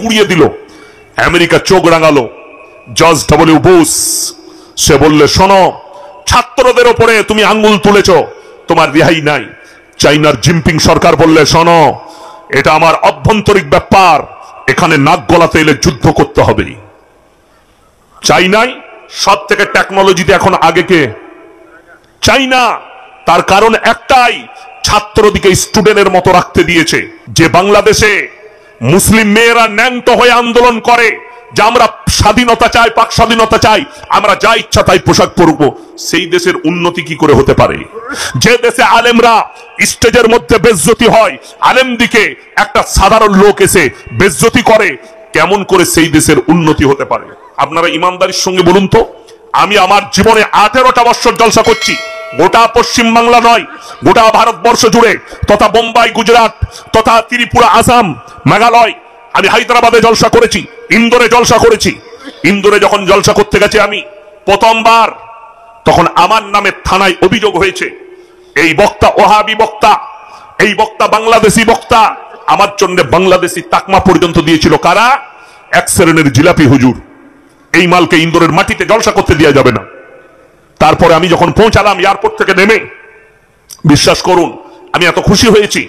গুড়িয়ে দিল। আমেরিকা চোখ রাঙালো। জর্জ ডব্লিউ বুশ সে বললে, শোনো, ছাত্রদের ওপরে তুমি আঙ্গুল তুলেছ, তোমার রেহাই নাই। চাইনার জিনপিং সরকার বললে, শোনো, এটা আমার অভ্যন্তরিক ব্যাপার, এখানে নাক গলাতে এলে যুদ্ধ করতে হবে। চাইনাই সব থেকে টেকনোলজিতে এখন আগে কে? চাইনা। তার কারণ একটাই, ছাত্রদিকে স্টুডেন্টের মতো রাখতে দিয়েছে। যে বাংলাদেশে মুসলিম মেয়েরা ন্যাংটো হয়ে আন্দোলন করে যে আমরা স্বাধীনতা চাই, পাক স্বাধীনতা চাই, আমরা যা ইচ্ছা তাই পোশাক পরব, সেই দেশের উন্নতি কি করে হতে পারে? যে দেশে আলেমরা স্টেজের মধ্যে বেজ্জতি হয়, আলেম দিকে একটা সাধারণ লোক এসে বেজ্জতি করে, কেমন করে সেই দেশের উন্নতি হতে পারে? আপনারা ইমানদারির সঙ্গে বলুন তো। আমি আমার জীবনে 18টা বছর জলসা করছি, গোটা পশ্চিম বাংলা নয়, গোটা ভারতবর্ষ জুড়ে, তথা বোম্বাই, গুজরাট, তথা ত্রিপুরা, আসাম, মেঘালয়। আমি হায়দ্রাবাদে জলসা করেছি, ইন্দোরে জলসা করেছি। ইন্দোরে যখন জলসা করতে গেছি আমি প্রথমবার, তখন আমার নামে থানায় অভিযোগ হয়েছে, এই বক্তা ওহাবি বক্তা, এই বক্তা বাংলাদেশি বক্তা। আমার জন্য বাংলাদেশি তাকমা পর্যন্ত দিয়েছিল কারা? এক শ্রেণীর জিলাপি হুজুর। এই মালকে ইন্দোরের মাটিতে জলসা করতে দেওয়া যাবে না। তারপরে আমি যখন পৌঁছালাম এয়ারপোর্ট থেকে নেমে, বিশ্বাস করুন আমি এত খুশি হয়েছি।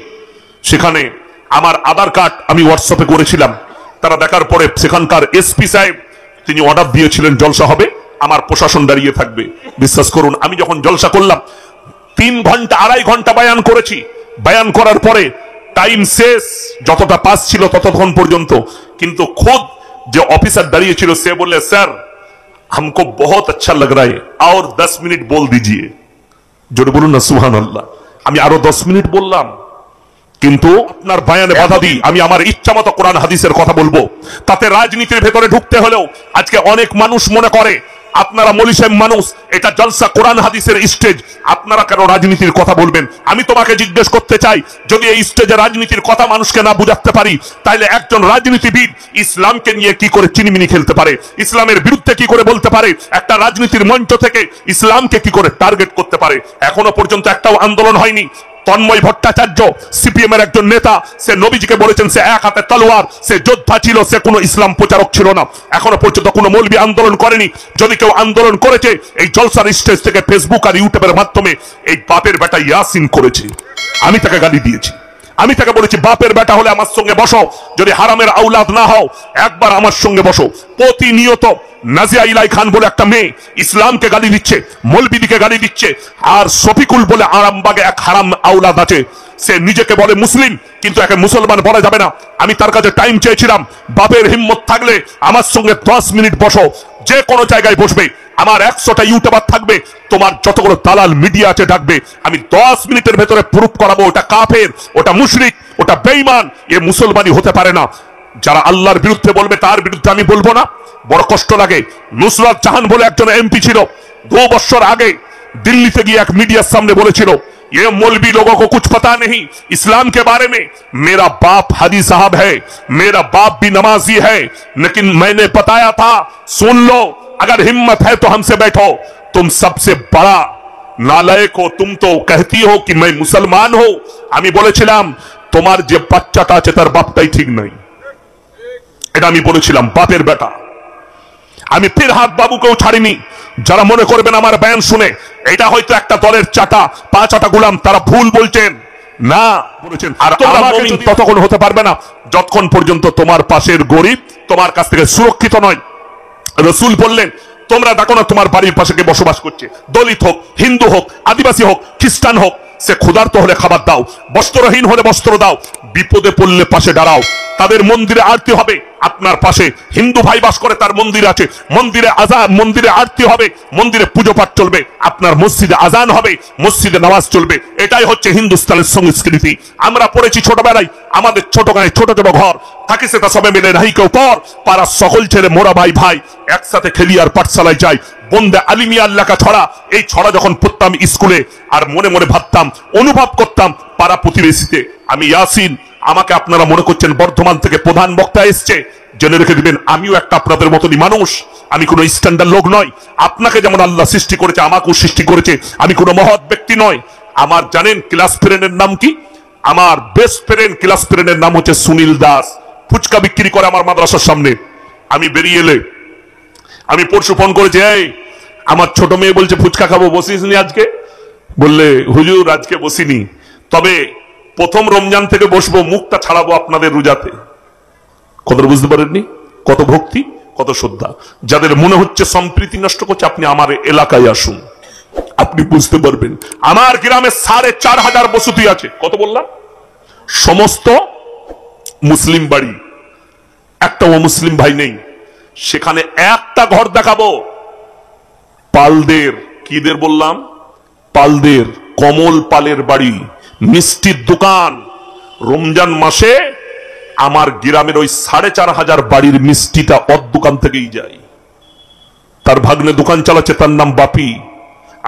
সেখানে আমার আধার কার্ড আমি হোয়াটসঅ্যাপে করেছিলাম। তারা দেখার পরে সেখানকার এসপি সাহেব তিনি অর্ডার দিয়েছিলেন জলসা হবে, আমার প্রশাসন দাঁড়িয়ে থাকবে। বিশ্বাস করুন আমি যখন জলসা করলাম 3 ঘন্টা 2.5 ঘন্টা বয়ান করেছি। বয়ান করার পরে টাইম শেষ, যতটা পাস ছিল ততক্ষণ পর্যন্ত। কিন্তু খোদ যে অফিসার দাঁড়িয়ে ছিল সে বললে, স্যার हमको बहुत अच्छा लग रहा है और 10 मिनट बोल दीजिए। জোরে বলুন না সুবহানাল্লাহ। আমি আরো 10 মিনিট বললাম, কিন্তু আপনার বয়ানে বাধা দিই, আমি আমার ইচ্ছা মতো কোরআন হাদিসের কথা বলবো। তাতে রাজনীতির ভেতরে ঢুকতে হলেও আজকে অনেক মানুষ মনে করে আপনারা মৌলী সাহেব মানুষ, এটা জলসা কোরআন হাদিসের স্টেজ, আপনারা কেন রাজনীতির কথা বলবেন? আমি তোমাকে জিজ্ঞেস করতে চাই, যদি এই স্টেজে রাজনীতির কথা মানুষকে না বুঝাতে পারি, তাহলে একজন রাজনীতিবিদ ইসলামকে নিয়ে কি করে চিনিমিনি খেলতে পারে? ইসলামের বিরুদ্ধে কি করে বলতে পারে? একটা রাজনীতির মঞ্চ থেকে ইসলামকে কি করে টার্গেট করতে পারে? এখনো পর্যন্ত একটাও আন্দোলন হয়নি। তন্ময় ভট্টাচার্য সিপিএম এর একজন নেতা, সে নবীজিকে বলেছেন সে এক হাতে তলোয়ার, সে যোদ্ধা ছিল, সে কোনো ইসলাম প্রচারক ছিল না। এখনো পর্যন্ত কোনো মৌলবি আন্দোলন করেনি। যদি কেউ আন্দোলন করেছে এই জলসার স্টেজ থেকে ফেসবুক আর ইউটিউবের মাধ্যমে এই বাপের বেটা ইয়াসিন করেছে। আমি তাকে গালি দিয়েছি, আমি তাকে বলেছি বাপের বেটা হলে আমার সঙ্গে বসো, যদি হারামের আউলাদ না হও একবার আমার সঙ্গে বসো। প্রতিনিয়ত নাজিয়া ইলাই খান বলে একটা মেয়ে ইসলামকে গালি দিচ্ছে, মৌলবিদিকে গালি দিচ্ছে। আর শফিকুল বলে আরামবাগে এক হারাম আউলাদ আছে, সে নিজেকে বলে মুসলিম কিন্তু একে মুসলমান বলা যাবে না। আমি তার কাছে টাইম চেয়েছিলাম, বাপের হিম্মত থাকলে আমার সঙ্গে 10 মিনিট বসো, যে কোনো জায়গায় বসবে, আমার 100টা ইউটিউবার থাকবে, তোমার যতগুলো দালাল মিডিয়া আছে ডাকবে, আমি 10 মিনিটের ভেতরে প্রুফ করাবো ওটা কাফের, ওটা মুশরিক, ওটা বেঈমান, এ মুসলমানই হতে পারে না। যারা আল্লাহর বিরুদ্ধে বলবে তার বিরুদ্ধে আমি বলবো না। বড় কষ্ট লাগে। নুসরাত জাহান বলে একজন এমপি ছিল, 2 বছর আগে दिल्ली गए एक मीडिया सामने बोले ये मौलवी लोगों को कुछ पता नहीं इस्लाम के बारे में। मेरा बाप हाजी साहब है, मेरा बाप भी नमाजी है, लेकिन मैंने बताया था सुन लो, अगर हिम्मत है तो हमसे बैठो। तुम सबसे बड़ा नालायक हो, तुम तो कहती हो कि मैं मुसलमान हूं। আমি বলেছিলাম তোমার যে বাচ্চাটা আছে তার বাপটাই ঠিক নাই, এটা আমি বলেছিলাম, বাপের বেটা। আমি ফির হাত বাবুকেও ছাড়িনি। যারা মনে করবেন আমার বয়ান শুনে এটা হয়তো একটা দলের চাটা পাঁচাটা গোলাম, তারা ভুল বলছেন না, বলেছেন আর তোমরা মুমিন ততক্ষণ হতে পারবে না যতক্ষণ পর্যন্ত তোমার পাশের গরিব তোমার কাছ থেকে সুরক্ষিত নয়। রাসূল বললেন তোমরা দেখো না তোমার বাড়ির পাশে কে বসবাস করছে, দলিত হোক, হিন্দু হোক, আদিবাসী হোক, খ্রিস্টান হোক, সে ক্ষুধার্ত হলে খাবার দাও, বস্ত্রহীন হলে বস্ত্র দাও, বিপদে পড়লে পাশে দাঁড়াও। তাদের মন্দিরে আরতি হবে, আপনার পাশে হিন্দু ভাই বাস করে, তার মন্দির আছে, মন্দিরে আজান, মন্দিরে আরতি হবে, মন্দিরে পুজো পাঠ চলবে, আপনার মসজিদে আজান হবে, মসজিদে নামাজ চলবে। এটাই হচ্ছে হিন্দুস্তানের সংস্কৃতি। আমরা পড়েছি ছোটবেলায়, আমাদের ছোট গায়ে ছোট ছোট ঘর থাকি, সেটা সবে মিলে নাই কেউ পর, পাড়া সকল ছেলে মোরা ভাই ভাই একসাথে খেলি আর পাঠশালায় যাই। বন্দে আলিমিয়া লেখা ছড়া, এই ছড়া যখন পড়তাম স্কুলে আর মনে মনে ভাবতাম, অনুভব করতাম পাড়া প্রতিবেশীতে আমি ইয়াসিন। আমাকে আপনারা মনে করছেন বর্ধমান থেকে প্রধান বক্তা এসছে, জেনে রেখে দিবেন আমিও একটা আপনাদের মতনই মানুষ, আমি কোনো স্ট্যান্ডার্ড লোক নয়। আপনাকে যেমন আল্লাহ সৃষ্টি করেছে আমাকেও সৃষ্টি করেছে, আমি কোনো মহৎ ব্যক্তি নয়। আমার জানেন ক্লাস ফ্রেন্ডের নাম কি? আমার বেস্ট ফ্রেন্ড ক্লাস ফ্রেন্ডের নাম হচ্ছে সুনীল দাস। ফুচকা বিক্রি করে আমার মাদ্রাসার সামনে। আমি বেরিয়ে এলে আমি পরশু ফোন করেছি, এই আমার ছোট মেয়ে বলছে ফুচকা খাবো, বসিস নি আজকে? বললে হুজুর আজকে বসিনি, তবে প্রথম রমজান থেকে বসবো, মুখটা ছাড়াবো আপনাদের রোজাতে। কত বুঝতে পারেননি? কত ভক্তি, কত শ্রদ্ধা। যাদের মনে হচ্ছে সম্প্রীতি নষ্ট করছে, আপনি আমার এলাকায় আসুন, আপনি বুঝতে পারবেন। আমার গ্রামে 4,500 বসতি আছে। কত বললাম? সমস্ত মুসলিম বাড়ি, একটা অমুসলিম ভাই নেই। সেখানে একটা ঘর দেখাবো পালদের, কিদের বললাম? পালদের, কমল পালের বাড়ি, মিষ্টির দোকান। রমজান মাসে আমার গ্রামের ওই 4,500 বাড়ির মিষ্টিটা ওর দোকান থেকেই যায়। তার ভাগ্নে দোকান চালাচ্ছে, তার নাম বাপি।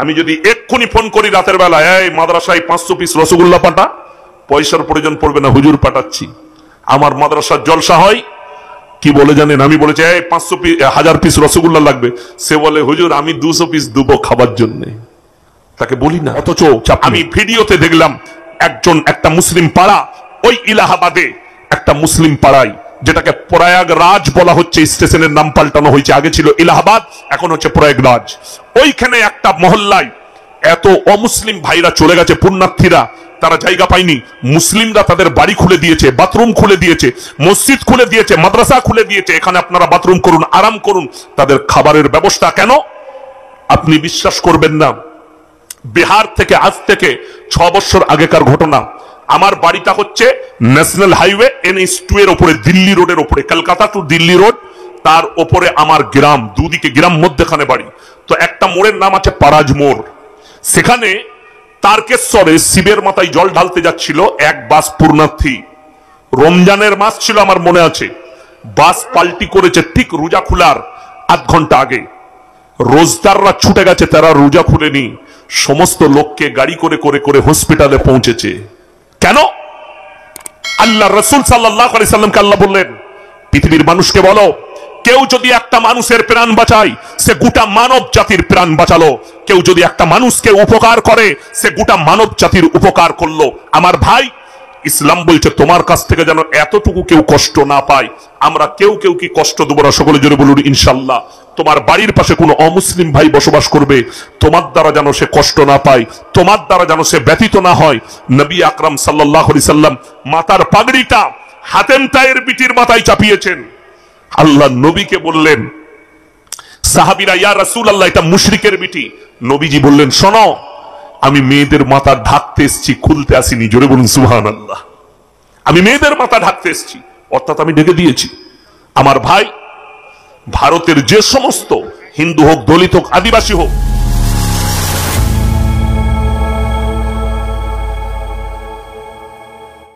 আমি যদি এক্ষুনি ফোন করি রাতের বেলা, এই মাদ্রাসায় 500 পিস রসগোল্লা পাঠা, পয়সার প্রয়োজন পড়বে না, হুজুর পাঠাচ্ছি। আমার মাদ্রাসার জলসা হয়, কি বলে জানেন? আমি বলেছি এই 500 পিস 1000 পিস রসগোল্লা লাগবে, সে বলে হুজুর আমি 200 পিস দেবো খাবার জন্য। তাকে বলি না। অথচ আমি ভিডিওতে দেখলাম একটা মুসলিম পাড়া, ওই ইলাহাবাদে একটা মুসলিম পাড়ায়, যেটাকে প্রয়াগরাজ বলা হচ্ছে, স্টেশনের নাম পাল্টানো হয়েছে, আগে ছিল ইলাহাবাদ, এখন হচ্ছে প্রয়াগরাজ। ওইখানে একটা মহল্লায় এত অমুসলিম ভাইরা চলে গেছে, পুণ্যার্থীরা, তারা জায়গা পায়নি। মুসলিমরা তাদের বাড়ি খুলে দিয়েছে, বাথরুম খুলে দিয়েছে, মসজিদ খুলে দিয়েছে, মাদ্রাসা খুলে দিয়েছে। এখানে আপনারা বাথরুম করুন, আরাম করুন। তাদের খাবারের ব্যবস্থা কেন? আপনি বিশ্বাস করবেন না, বিহার থেকে আজ থেকে 6 বছর আগেকার ঘটনা। আমার বাড়িটা হচ্ছে ন্যাশনাল হাইওয়ে NH2 এর উপরে, দিল্লি রোডের উপরে, কলকাতা টু দিল্লি রোড, তার উপরে আমার গ্রাম, দুদিকে গ্রাম, মধ্যখানে বাড়ি। তো একটা মোড়ের নাম আছে পারাজ মোড়। সেখানে তারকেশ্বরে শিবের মাথায় জল ঢালতে যাচ্ছিল এক বাস পুণ্যার্থী। রমজানের মাস ছিল আমার মনে আছে। বাস পাল্টি করেছে ঠিক রোজা খোলার আধ ঘন্টা আগে। রোজদাররা ছুটে গেছে, তারা রোজা খুলেনি। সমস্ত লোককে গাড়ি করে করে করে হসপিটালে পৌঁছেছে। কেন? আল্লাহ রসুল সাল্লাল্লাহু আলাইহি সাল্লামকে আল্লাহ বললেন, পৃথিবীর মানুষকে বলো, কেউ যদি একটা মানুষের প্রাণ বাঁচায়, সে গোটা মানব জাতির প্রাণ বাঁচালো। কেউ যদি একটা মানুষকে উপকার করে, সে গোটা মানব জাতির উপকার করলো। আমার ভাই, ইসলাম বলছে তোমার কাছ থেকে যেন এতটুকু কেউ কষ্ট না পায়। আমরা কেউ কেউ কি কষ্ট দেবো না? সকলে জোরে বলুন ইনশাল্লাহ। তোমার বাড়ির পাশে কোনো অমুসলিম ভাই বসবাস করবে, তোমার দ্বারা যেন সে কষ্ট না পায়, তোমার দ্বারা যেন সে ব্যথিত না হয়। নবী আকরাম সাল্লাল্লাহু আলাইহি সাল্লাম মাথার পাগড়িটা হাতেম তায়ের বিটির মাথায় চাপিয়েছেন। আল্লাহ নবীকে বললেন, সাহাবীরা, ইয়া রাসূলুল্লাহ, এটা মুশরিকের বিটি। নবীজি বললেন, শোনো, আমি মেয়েদের মাথা ঢাকতে এসেছি, খুলতে আসিনি। জোরে বলুন সুবহানাল্লাহ। আমি মেয়েদের মাথা ঢাকতে এসেছি, অর্থাৎ আমি ঢেকে দিয়েছি। আমার ভাই, ভারতের যে সমস্ত হিন্দু হোক, দলিত হোক, আদিবাসী হোক,